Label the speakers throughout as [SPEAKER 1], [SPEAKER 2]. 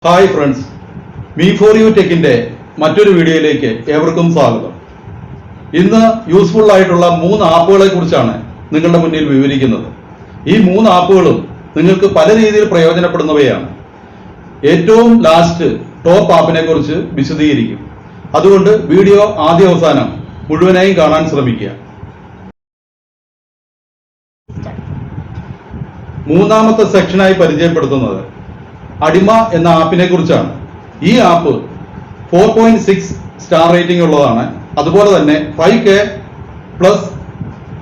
[SPEAKER 1] Hi friends, Me For You ടെക്കിന്റെ മറ്റൊരു വീഡിയോയിലേക്ക് ഏവർക്കും സ്വാഗതം. ഇന്ന് യൂസ്ഫുൾ ആയിട്ടുള്ള 3 ആപ്പുകളെ കുറിച്ചാണ് നിങ്ങളുടെ മുന്നിൽ വിവരിക്കുന്നത്. ഈ 3 ആപ്പുകളും നിങ്ങൾക്ക് പല രീതിയിൽ പ്രയോജനപ്പെടുന്നവയാണ്. ഏറ്റവും ലാസ്റ്റ് ടോപ്പ് ആപ്പിനെ കുറിച്ച് വിശദീകരിക്കും. അതുകൊണ്ട് വീഡിയോ ആദ്യ അവസാനം മുഴുവനായി കാണാൻ ശ്രമിക്കുക. മൂന്നാമത്തെ സെക്ഷനായി പരിചയപ്പെടുത്തുന്നത് അടിമ എന്ന ആപ്പിനെ കുറിച്ചാണ്. ഈ ആപ്പ് 4.6 സ്റ്റാർ റേറ്റിംഗ് ഉള്ളതാണ്. അതുപോലെ തന്നെ 5K പ്ലസ്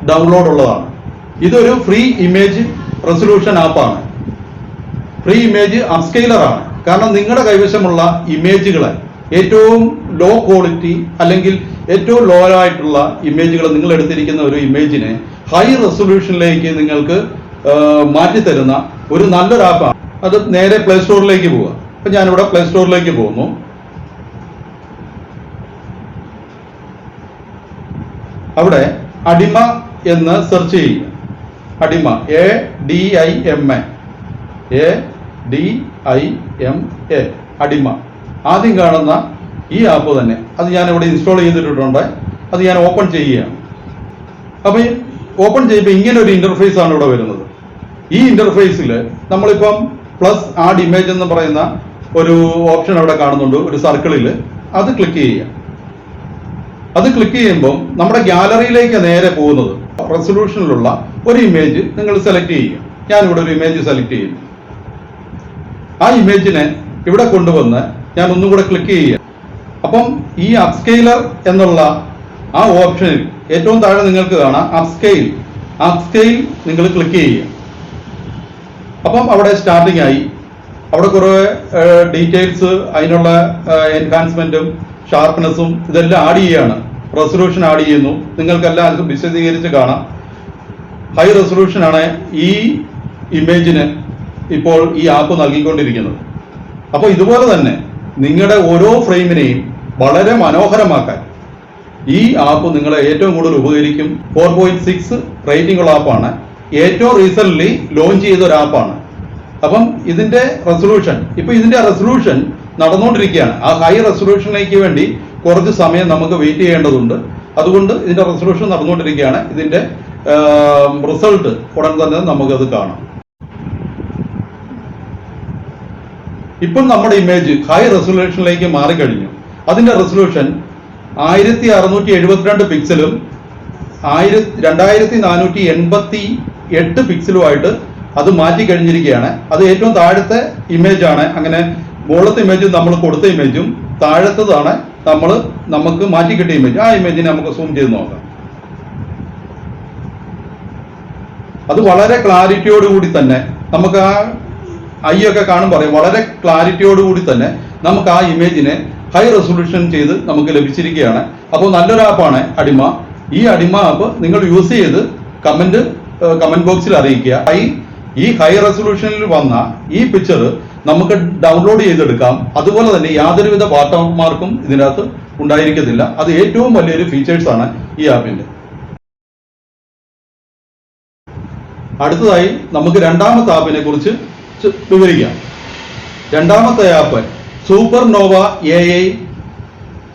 [SPEAKER 1] ഡൗൺലോഡ് ഉള്ളതാണ്. ഇതൊരു ഫ്രീ ഇമേജ് റെസൊല്യൂഷൻ ആപ്പാണ്. ഫ്രീ ഇമേജ് അപ്സ്കെയിലർ ആണ്. കാരണം നിങ്ങളുടെ കൈവശമുള്ള ഇമേജുകളെ ഏറ്റവും ലോ ക്വാളിറ്റി അല്ലെങ്കിൽ ഏറ്റവും ലോ ആയിട്ടുള്ള ഇമേജുകൾ നിങ്ങൾ എടുത്തിരിക്കുന്ന ഒരു ഇമേജിനെ ഹൈ റെസൊല്യൂഷനിലേക്ക് നിങ്ങൾക്ക് മാറ്റിത്തരുന്ന ഒരു നല്ലൊരു ആപ്പാണ്. അത് നേരെ പ്ലേ സ്റ്റോറിലേക്ക് പോവുക. അപ്പൊ ഞാനിവിടെ പ്ലേ സ്റ്റോറിലേക്ക് പോകുന്നു. അവിടെ അടിമ എന്ന് സെർച്ച് ചെയ്യുക. അടിമ ADIMA അടിമ. ആദ്യം കാണുന്ന ഈ ആപ്പ് തന്നെ. അത് ഞാൻ ഇവിടെ ഇൻസ്റ്റാൾ ചെയ്തിട്ടുണ്ട്. അത് ഞാൻ ഓപ്പൺ ചെയ്യുകയാണ്. അപ്പൊ ഓപ്പൺ ചെയ്യുമ്പോൾ ഇങ്ങനെ ഒരു ഇന്റർഫേസ് ആണ് ഇവിടെ വരുന്നത്. ഈ ഇന്റർഫേസിൽ നമ്മളിപ്പം പ്ലസ് ആഡ് ഇമേജ് എന്ന് പറയുന്ന ഒരു ഓപ്ഷൻ അവിടെ കാണുന്നുണ്ട്, ഒരു സർക്കിളിൽ. അത് ക്ലിക്ക് ചെയ്യുക. അത് ക്ലിക്ക് ചെയ്യുമ്പോൾ നമ്മുടെ ഗാലറിയിലേക്ക് നേരെ പോകുന്നത് റെസൊല്യൂഷനിലുള്ള ഒരു ഇമേജ് നിങ്ങൾ സെലക്ട് ചെയ്യുക. ഞാനിവിടെ ഒരു ഇമേജ് സെലക്ട് ചെയ്യുന്നു. ആ ഇമേജിനെ ഇവിടെ കൊണ്ടുവന്ന് ഞാൻ ഒന്നും കൂടെ ക്ലിക്ക് ചെയ്യുക. അപ്പം ഈ അപ്സ്കെയിലർ എന്നുള്ള ആ ഓപ്ഷനിൽ ഏറ്റവും താഴെ നിങ്ങൾക്ക് കാണാം അപ്സ്കെയിൽ നിങ്ങൾ ക്ലിക്ക് ചെയ്യുക. അപ്പം അവിടെ സ്റ്റാർട്ടിംഗ് ആയി. അവിടെ കുറേ ഡീറ്റെയിൽസ്, അതിനുള്ള എൻഹാൻസ്മെന്റും ഷാർപ്പ്നെസ്സും ഇതെല്ലാം ആഡ് ചെയ്യുകയാണ്. റെസൊല്യൂഷൻ ആഡ് ചെയ്യുന്നു. നിങ്ങൾക്കെല്ലാം അത് വിശദീകരിച്ച് കാണാം. ഹൈ റെസൊല്യൂഷനാണ് ഈ ഇമേജിന് ഇപ്പോൾ ഈ ആപ്പ് നൽകിക്കൊണ്ടിരിക്കുന്നത്. അപ്പോൾ ഇതുപോലെ തന്നെ നിങ്ങളുടെ ഓരോ ഫ്രെയിമിനെയും വളരെ മനോഹരമാക്കാൻ ഈ ആപ്പ് നിങ്ങളെ ഏറ്റവും കൂടുതൽ ഉപകരിക്കും. 4.6 റേറ്റിംഗ് ഉള്ള ആപ്പാണ്. ഏറ്റവും റീസെന്റ് ലോഞ്ച് ചെയ്ത ഒരു ആപ്പാണ്. അപ്പം ഇതിന്റെ റെസൊല്യൂഷൻ നടന്നുകൊണ്ടിരിക്കുകയാണ്. ആ ഹൈ റെസൊല്യൂഷനിലേക്ക് വേണ്ടി കുറച്ച് സമയം നമുക്ക് വെയിറ്റ് ചെയ്യേണ്ടതുണ്ട്. അതുകൊണ്ട് ഇതിന്റെ റെസൊല്യൂഷൻ നടന്നുകൊണ്ടിരിക്കുകയാണ്. ഇതിന്റെ റിസൾട്ട് ഉടൻ തന്നെ നമുക്കത് കാണാം. ഇപ്പം നമ്മുടെ ഇമേജ് ഹൈ റെസൊല്യൂഷനിലേക്ക് മാറിക്കഴിഞ്ഞു. അതിന്റെ റെസൊല്യൂഷൻ 1672 പിക്സലും 2488 പിക്സലുമായിട്ട് അത് മാറ്റി കഴിഞ്ഞിരിക്കുകയാണ്. അത് ഏറ്റവും താഴത്തെ ഇമേജ് ആണ്. അങ്ങനെ മുകളിലത്തെ ഇമേജും നമ്മൾ കൊടുത്ത ഇമേജും താഴത്തതാണ് നമുക്ക് മാറ്റി കിട്ടിയ ഇമേജ്. ആ ഇമേജിനെ നമുക്ക് സൂം ചെയ്ത് നോക്കാം. അത് വളരെ ക്ലാരിറ്റിയോടുകൂടി തന്നെ നമുക്ക് ആ ഒക്കെ കാണുമ്പോൾ പറയും, വളരെ ക്ലാരിറ്റിയോടുകൂടി തന്നെ നമുക്ക് ആ ഇമേജിനെ ഹൈ റെസൊല്യൂഷൻ ചെയ്ത് നമുക്ക് ലഭിച്ചിരിക്കുകയാണ്. അപ്പോൾ നല്ലൊരു ആപ്പാണ് അടിമ. ഈ അടിമ ആപ്പ് നിങ്ങൾ യൂസ് ചെയ്ത് കമന്റ് ബോക്സിൽ അറിയിക്കുക. ഈ ഹൈ റെസൊല്യൂഷനിൽ വന്ന ഈ പിക്ചർ നമുക്ക് ഡൗൺലോഡ് ചെയ്തെടുക്കാം. അതുപോലെ തന്നെ യാതൊരുവിധ വാട്ടർമാർക്കും ഇതിനകത്ത് ഉണ്ടായിരിക്കത്തില്ല. അത് ഏറ്റവും വലിയൊരു ഫീച്ചേഴ്സ് ആണ് ഈ ആപ്പിന്റെ. അടുത്തതായി നമുക്ക് രണ്ടാമത്തെ ആപ്പിനെ കുറിച്ച് വിവരിക്കാം. രണ്ടാമത്തെ app supernova AI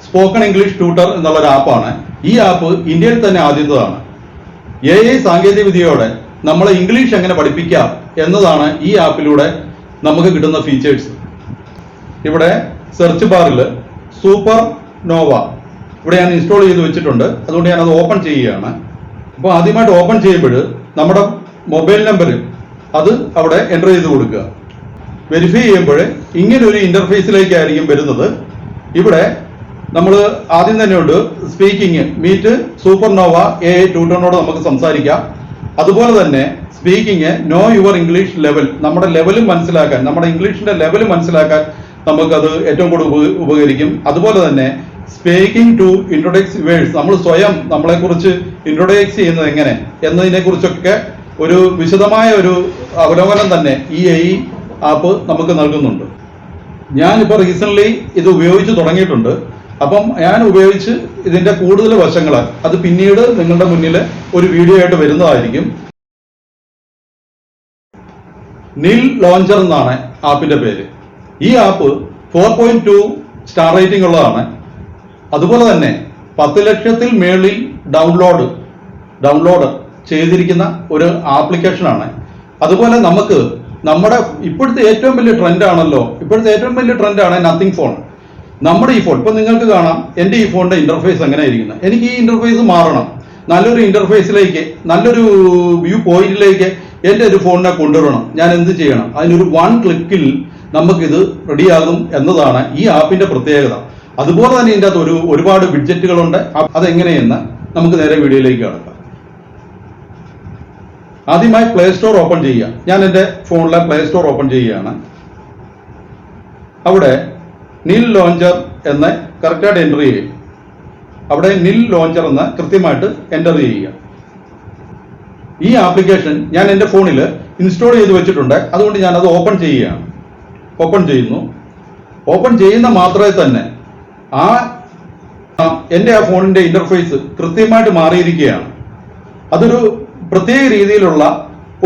[SPEAKER 1] spoken English tutor എന്നുള്ള ഒരു ആപ്പാണ്. ഈ ആപ്പ് ഇന്ത്യയിൽ തന്നെ ആദ്യത്തേതാണ്. AI സാങ്കേതിക വിദ്യയോടെ നമ്മളെ ഇംഗ്ലീഷ് എങ്ങനെ പഠിപ്പിക്കാം എന്നതാണ് ഈ ആപ്പിലൂടെ നമുക്ക് കിട്ടുന്ന ഫീച്ചേഴ്സ്. ഇവിടെ സെർച്ച് ബാറിൽ സൂപ്പർനോവ ഇവിടെ ഞാൻ ഇൻസ്റ്റാൾ ചെയ്ത് വെച്ചിട്ടുണ്ട്. അതുകൊണ്ട് ഞാനത് ഓപ്പൺ ചെയ്യുകയാണ്. അപ്പോൾ ആദ്യമായിട്ട് ഓപ്പൺ ചെയ്യുമ്പോൾ നമ്മുടെ മൊബൈൽ നമ്പർ അത് അവിടെ എൻ്റർ ചെയ്ത് കൊടുക്കുക. വെരിഫൈ ചെയ്യുമ്പോൾ ഇങ്ങനെ ഒരു ഇന്റർഫേസിലേക്കായിരിക്കും വരുന്നത്. ഇവിടെ നമ്മൾ ആദ്യം തന്നെ ഉണ്ട് സ്പീക്കിംഗ്. മീറ്റ് സൂപ്പർനോവ AI ട്യൂട്ടറിനോട് നമുക്ക് സംസാരിക്കാം. അതുപോലെ തന്നെ speaking no your English level, നമ്മുടെ ലെവലും മനസ്സിലാക്കാൻ, നമ്മുടെ ഇംഗ്ലീഷിന്റെ ലെവൽ മനസ്സിലാക്കാൻ നമുക്കത് ഏറ്റവും കൂടുതൽ ഉപകരിക്കും. അതുപോലെ തന്നെ സ്പീക്കിംഗ് ടു ഇൻട്രൊഡക്സ് വേഴ്സ്, നമ്മൾ സ്വയം നമ്മളെക്കുറിച്ച് ഇൻട്രൊഡക്സ് ചെയ്യുന്നത് എങ്ങനെ എന്നതിനെ കുറിച്ചൊക്കെ ഒരു വിശദമായ ഒരു അവലോകനം തന്നെ ഈ ആപ്പ് നമുക്ക് നൽകുന്നുണ്ട്. ഞാനിപ്പോൾ റീസെന്റ് ഇത് ഉപയോഗിച്ച് തുടങ്ങിയിട്ടുണ്ട്. അപ്പം ഞാൻ ഉപയോഗിച്ച് ഇതിന്റെ കൂടുതൽ വശങ്ങൾ അത് പിന്നീട് നിങ്ങളുടെ മുന്നിൽ ഒരു വീഡിയോ ആയിട്ട് വരുന്നതായിരിക്കും. നിൽ ലോഞ്ചർ എന്നാണ് ആപ്പിന്റെ പേര്. ഈ ആപ്പ് 4.2 സ്റ്റാർ റേറ്റിംഗ് ഉള്ളതാണ്. അതുപോലെ തന്നെ 10 ലക്ഷത്തിൽ മേളിൽ ഡൗൺലോഡ് ചെയ്തിരിക്കുന്ന ഒരു ആപ്ലിക്കേഷനാണ്. അതുപോലെ നമുക്ക് നമ്മുടെ ഇപ്പോഴത്തെ ഏറ്റവും വലിയ ട്രെൻഡാണ് നത്തിങ് ഫോൺ. നമ്മുടെ ഈ ഫോൺ ഇപ്പൊ നിങ്ങൾക്ക് കാണാം, എൻ്റെ ഈ ഫോണിന്റെ ഇന്റർഫേസ് എങ്ങനെ ഇരിക്കുന്നത്. എനിക്ക് ഈ ഇന്റർഫേസ് മാറണം, നല്ലൊരു ഇന്റർഫേസിലേക്ക്, നല്ലൊരു വ്യൂ പോയിന്റിലേക്ക് എൻ്റെ ഒരു ഫോണിനെ കൊണ്ടുവരണം. ഞാൻ എന്ത് ചെയ്യണം? അതിനൊരു 1 ക്ലിക്കിൽ നമുക്കിത് റെഡിയാകും എന്നതാണ് ഈ ആപ്പിന്റെ പ്രത്യേകത. അതുപോലെ തന്നെ ഇതിൻ്റെ അകത്ത് ഒരുപാട് വിഡ്ജറ്റുകളുണ്ട്. അതെങ്ങനെയെന്ന് നമുക്ക് നേരെ വീഡിയോയിലേക്ക് കടക്കാം. ആദ്യമായി പ്ലേ സ്റ്റോർ ഓപ്പൺ ചെയ്യുക. ഞാൻ എൻ്റെ ഫോണിലെ പ്ലേ സ്റ്റോർ ഓപ്പൺ ചെയ്യുകയാണ്. അവിടെ നിൽ ലോഞ്ചർ എന്ന് കറക്റ്റായിട്ട് എൻ്റർ ചെയ്യുക. അവിടെ നിൽ ലോഞ്ചർ എന്ന് കൃത്യമായിട്ട് എൻ്റർ ചെയ്യുക. ഈ ആപ്ലിക്കേഷൻ ഞാൻ എൻ്റെ ഫോണിൽ ഇൻസ്റ്റാൾ ചെയ്ത് വെച്ചിട്ടുണ്ട്. അതുകൊണ്ട് ഞാനത് ഓപ്പൺ ചെയ്യുകയാണ്. ഓപ്പൺ ചെയ്യുന്നു. ഓപ്പൺ ചെയ്യുന്ന മാത്രമേ തന്നെ എൻ്റെ ആ ഫോണിൻ്റെ ഇന്റർഫേസ് കൃത്യമായിട്ട് മാറിയിരിക്കുകയാണ്. അതൊരു പ്രത്യേക രീതിയിലുള്ള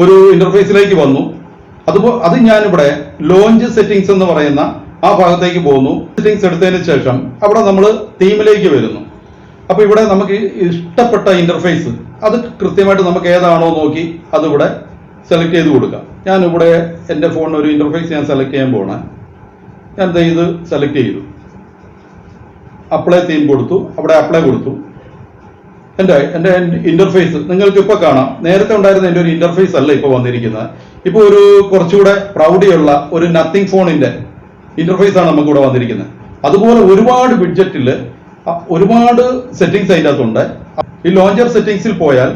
[SPEAKER 1] ഒരു ഇന്റർഫേസിലേക്ക് വന്നു. അത് ഞാനിവിടെ ലോഞ്ച് സെറ്റിംഗ്സ് എന്ന് പറയുന്ന ആ ഭാഗത്തേക്ക് പോകുന്നു. സെറ്റിംഗ്സ് എടുത്തതിന് ശേഷം അവിടെ നമ്മൾ തീമിലേക്ക് വരുന്നു. അപ്പൊ ഇവിടെ നമുക്ക് ഇഷ്ടപ്പെട്ട ഇന്റർഫേസ് അത് കൃത്യമായിട്ട് നമുക്ക് ഏതാണോ നോക്കി അതിവിടെ സെലക്ട് ചെയ്ത് കൊടുക്കാം. ഞാനിവിടെ എൻ്റെ ഫോണിന് ഒരു ഇന്റർഫേസ് ഞാൻ സെലക്ട് ചെയ്യാൻ പോകണേ. ഞാൻ ഇത് സെലക്ട് ചെയ്തു, അപ്ലൈ തീം കൊടുത്തു, അവിടെ അപ്ലൈ കൊടുത്തു. എൻ്റെ ഇന്റർഫേസ് നിങ്ങൾക്ക് ഇപ്പൊ കാണാം. നേരത്തെ ഉണ്ടായിരുന്ന എൻ്റെ ഒരു ഇന്റർഫേസ് അല്ല ഇപ്പൊ വന്നിരിക്കുന്നത്. ഇപ്പൊ ഒരു കുറച്ചുകൂടെ പ്രൗഢിയുള്ള ഒരു നത്തിങ് ഫോണിന്റെ ഇന്റർഫേസ് ആണ് നമുക്കിവിടെ വന്നിരിക്കുന്നത്. അതുപോലെ ഒരുപാട് ബഡ്ജറ്റില് ഒരുപാട് സെറ്റിംഗ്സ് അതിൻ്റെ അകത്തുണ്ട്. ഈ ലോഞ്ചർ സെറ്റിംഗ്സിൽ പോയാൽ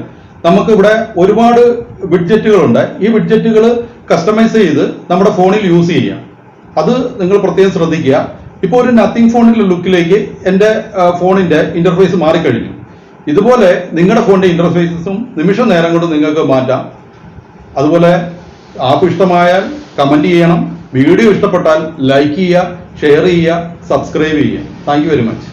[SPEAKER 1] നമുക്ക് ഇവിടെ ഒരുപാട് വിഡ്ജറ്റുകളുണ്ട്. ഈ വിഡ്ജറ്റുകൾ കസ്റ്റമൈസ് ചെയ്ത് നമ്മുടെ ഫോണിൽ യൂസ് ചെയ്യാം. അത് നിങ്ങൾ പ്രത്യേകം ശ്രദ്ധിക്കുക. ഇപ്പോൾ ഒരു നത്തിങ് ഫോണിന്റെ ലുക്കിലേക്ക് എൻ്റെ ഫോണിന്റെ ഇന്റർഫേസ് മാറിക്കഴിഞ്ഞു. ഇതുപോലെ നിങ്ങളുടെ ഫോണിന്റെ ഇന്റർഫേസും നിമിഷ നേരം കൊണ്ട് നിങ്ങൾക്ക് മാറ്റാം. അതുപോലെ ആപ്പ് ഇഷ്ടമായാൽ കമന്റ് ചെയ്യണം. വീഡിയോ ഇഷ്ടപ്പെട്ടാൽ ലൈക്ക് ചെയ്യുക, ഷെയർ ചെയ്യുക, സബ്സ്ക്രൈബ് ചെയ്യുക. Thank you very much.